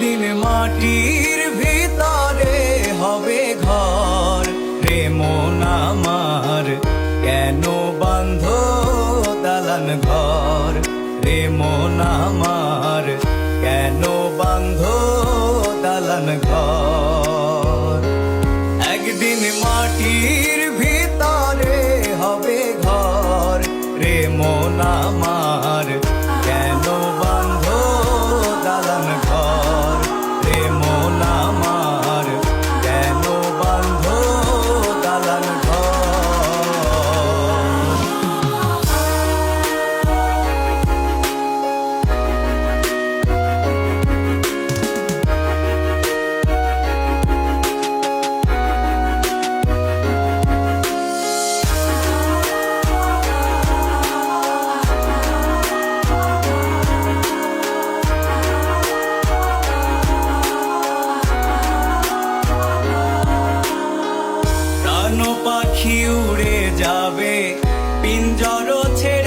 একদিন মাটির ভিতরে হবে ঘর রে মন আমার, কেন বাঁধ দালান ঘর রে মন আমার, কেন বাঁধ দালান ঘর। একদিন মাটির ভিতরে হবে ঘর রে মন আমার, কেন বাঁধ দালান ঘর রে মন আমার, কেন বাঁধ দালান ঘর। প্রাণ পাখি উড়ে যাবে পিঞ্জর ছেড়ে,